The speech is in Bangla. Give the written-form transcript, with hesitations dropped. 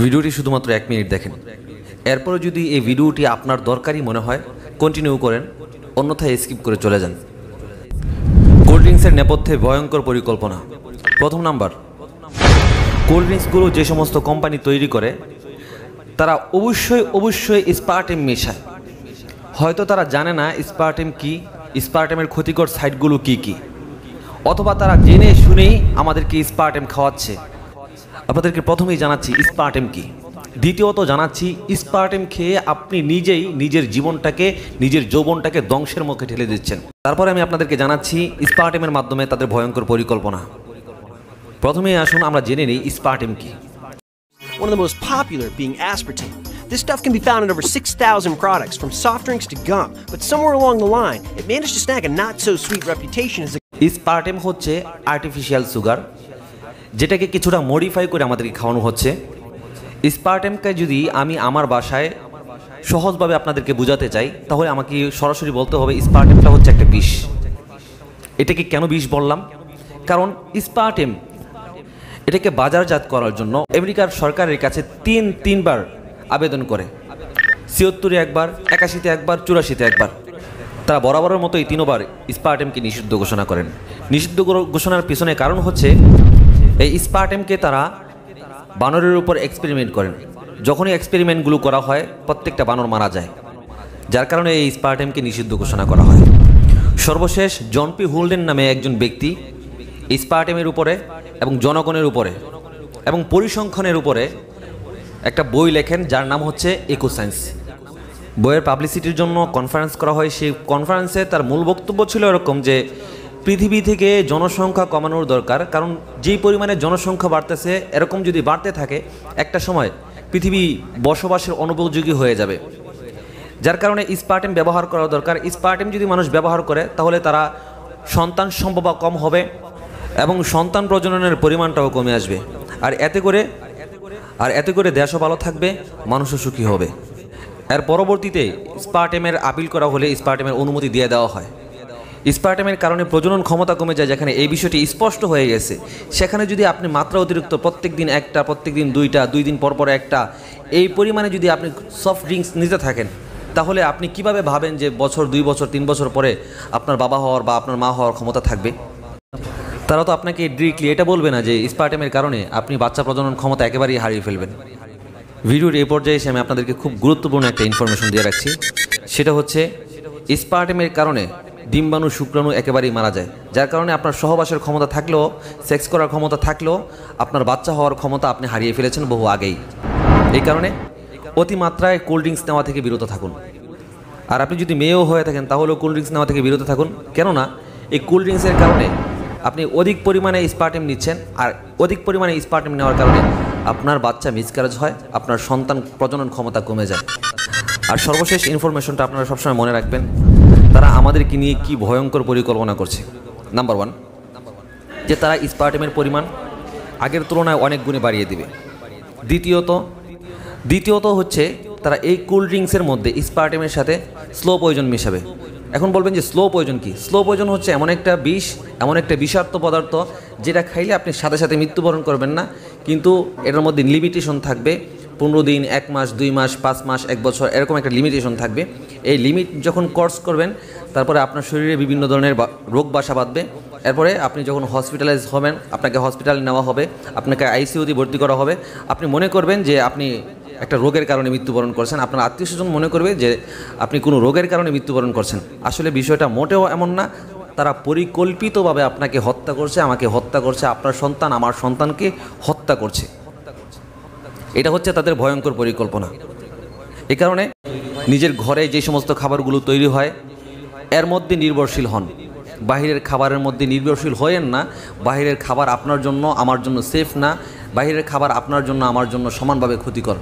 ভিডিওটি শুধুমাত্র 1 মিনিট দেখেন, এরপরে যদি এই ভিডিওটি আপনার দরকারি মনে হয় কন্টিনিউ করেন, অন্যথায় স্কিপ করে চলে যান। কোল্ড ড্রিঙ্কসের নেপথ্যে ভয়ঙ্কর পরিকল্পনা। প্রথম নাম্বার, কোল্ড ড্রিঙ্কসগুলো যে সমস্ত কোম্পানি তৈরি করে তারা অবশ্যই স্পার্টেম মেশায়। হয়তো তারা জানে না স্পার্টেম কি, স্পার্টেমের ক্ষতিকর সাইডগুলো কি কি, অথবা তারা জেনে শুনেই আমাদেরকে স্পার্টেম খাওয়াচ্ছে। আপনাদেরকে প্রথমেই জানাচ্ছি স্পার্টেম কি, দ্বিতীয়ত জানাচ্ছি স্পার্টেম খেয়ে আপনি নিজেই নিজের জীবনটাকে, নিজের যৌবনটাকে ধ্বংসের মুখে ঠেলে দিচ্ছেন। তারপরে আমি আপনাদেরকে জানাচ্ছি স্পার্টেমের মাধ্যমে তাদের ভয়ঙ্কর পরিকল্পনা। প্রথমেই আসুন আমরা জেনে নিই স্পার্টেম কি। One of the most popular being aspartame. This stuff can be found in over 6,000 products, from soft drinks to gum, but somewhere along the line, it managed to snag a not-so-sweet reputation as a... স্পার্টেম হচ্ছে আর্টিফিশিয়াল সুগার, যেটাকে কিছুটা মডিফাই করে আমাদেরকে খাওয়ানো হচ্ছে। স্পার্টেমকে যদি আমি আমার বাসায় সহজভাবে আপনাদেরকে বোঝাতে চাই, তাহলে আমাকে সরাসরি বলতে হবে স্পার্টেমটা হচ্ছে একটা বিষ। এটাকে কেন বিষ বললাম? কারণ স্পার্টেম এটাকে বাজারজাত করার জন্য আমেরিকার সরকারের কাছে তিনবার আবেদন করে। ৭৬-এ একবার, ৮১-তে একবার, ৮৪-তে একবার। তারা বরাবরের মতো এই ৩বার স্পার্টেমকে নিষিদ্ধ ঘোষণা করেন। নিষিদ্ধ ঘোষণার পিছনে কারণ হচ্ছে এই স্পার্টেমকে তারা বানরের উপর এক্সপেরিমেন্ট করেন। যখনই এক্সপেরিমেন্টগুলো করা হয় প্রত্যেকটা বানর মারা যায়, যার কারণে এই স্পার্টেমকে নিষিদ্ধ ঘোষণা করা হয়। সর্বশেষ জন পি হোল্ডেন নামে একজন ব্যক্তি স্পার্টেমের উপরে এবং জনগণের উপরে এবং পরিসংখ্যানের উপরে একটা বই লেখেন, যার নাম হচ্ছে ইকোসায়েন্স। বইয়ের পাবলিসিটির জন্য কনফারেন্স করা হয়। সেই কনফারেন্সে তার মূল বক্তব্য ছিল এরকম যে পৃথিবী থেকে জনসংখ্যা কমানোর দরকার, কারণ যেই পরিমাণে জনসংখ্যা বাড়তেছে, এরকম যদি বাড়তে থাকে একটা সময় পৃথিবী বসবাসের অনুপযোগী হয়ে যাবে। যার কারণে স্পার্টেম ব্যবহার করা দরকার। স্পার্টেম যদি মানুষ ব্যবহার করে তাহলে তারা সন্তান সম্ভবা কম হবে এবং সন্তান প্রজননের পরিমাণটাও কমে আসবে। আর এতে করে দেশও ভালো থাকবে, মানুষও সুখী হবে। এর পরবর্তীতে স্পার্টেমের আপিল করা হলে স্পার্টেমের অনুমতি দিয়ে দেওয়া হয়। স্পার্টেমের কারণে প্রজনন ক্ষমতা কমে যায়, যেখানে এই বিষয়টি স্পষ্ট হয়ে গেছে। সেখানে যদি আপনি মাত্রা অতিরিক্ত প্রত্যেক দিন একটা, প্রত্যেক দিন 2টা, 2 দিন পর একটা, এই পরিমাণে যদি আপনি সফট ড্রিঙ্কস নিতে থাকেন, তাহলে আপনি কিভাবে ভাবেন যে বছর, 2 বছর, 3 বছর পরে আপনার বাবা হওয়ার বা আপনার মা হওয়ার ক্ষমতা থাকবে? তারা তো আপনাকে ডিরেক্টলি এটা বলবে না যে স্পার্টেমের কারণে আপনি বাচ্চা প্রজনন ক্ষমতা একেবারেই হারিয়ে ফেলবেন। ভিডিওর এই পর্যায়ে এসে আমি আপনাদেরকে খুব গুরুত্বপূর্ণ একটা ইনফরমেশন দিয়ে রাখছি। সেটা হচ্ছে স্পার্টেমের কারণে ডিম্বাণু, শুক্রাণু একেবারেই মারা যায়। যার কারণে আপনার সহবাসের ক্ষমতা থাকলেও, সেক্স করার ক্ষমতা থাকলেও আপনার বাচ্চা হওয়ার ক্ষমতা আপনি হারিয়ে ফেলেছেন বহু আগেই। এই কারণে অতিমাত্রায় কোল্ড ড্রিঙ্কস নেওয়া থেকে বিরত থাকুন। আর আপনি যদি মেয়েও হয়ে থাকেন তাহলেও কোল্ড ড্রিঙ্কস নেওয়া থেকে বিরত থাকুন। কেননা এই কোল্ড ড্রিঙ্কসের কারণে আপনি অধিক পরিমাণে স্পার্টেম নিচ্ছেন, আর অধিক পরিমাণে স্পার্টেম নেওয়ার কারণে আপনার বাচ্চা মিসক্যারেজ হয়, আপনার সন্তান প্রজনন ক্ষমতা কমে যায়। আর সর্বশেষ ইনফরমেশনটা আপনারা সবসময় মনে রাখবেন, তারা আমাদেরকে নিয়ে কি ভয়ঙ্কর পরিকল্পনা করছে। নাম্বার 1, যে তারা স্পার্টেমের পরিমাণ আগের তুলনায় অনেক গুণে বাড়িয়ে দিবে। দ্বিতীয়ত হচ্ছে তারা এই কোল্ড ড্রিঙ্কসের মধ্যে স্পার্টেমের সাথে স্লো পয়জন মেশাবে। এখন বলবেন যে স্লো পয়জন কি? স্লো পয়জন হচ্ছে এমন একটা বিষ, এমন একটা বিষাক্ত পদার্থ যেটা খাইলে আপনি সাথে সাথে মৃত্যুবরণ করবেন না, কিন্তু এটার মধ্যে লিমিটেশন থাকবে। 15 দিন, 1 মাস, 2 মাস, 5 মাস, 1 বছর, এরকম একটা লিমিটেশন থাকবে। এই লিমিট যখন কোর্স করবেন, তারপরে আপনার শরীরে বিভিন্ন ধরনের রোগ বাসা বাঁধবে। এরপরে আপনি যখন হসপিটালাইজ হবেন, আপনাকে হসপিটালে নেওয়া হবে, আপনাকে আইসিইউতে ভর্তি করা হবে। আপনি মনে করবেন যে আপনি একটা রোগের কারণে মৃত্যুবরণ করছেন, আপনার আত্মীয়স্বজন মনে করবে যে আপনি কোনো রোগের কারণে মৃত্যুবরণ করছেন। আসলে বিষয়টা মোটেও এমন না। তারা পরিকল্পিতভাবে আপনাকে হত্যা করছে, আমাকে হত্যা করছে, আপনার সন্তান, আমার সন্তানকে হত্যা করছে। এটা হচ্ছে তাদের ভয়ঙ্কর পরিকল্পনা। এই কারণে নিজের ঘরে যে সমস্ত খাবারগুলো তৈরি হয় এর মধ্যে নির্ভরশীল হন, বাহিরের খাবারের মধ্যে নির্ভরশীল হয়েন না। বাহিরের খাবার আপনার জন্য, আমার জন্য সেফ না। বাহিরের খাবার আপনার জন্য, আমার জন্য সমানভাবে ক্ষতিকর।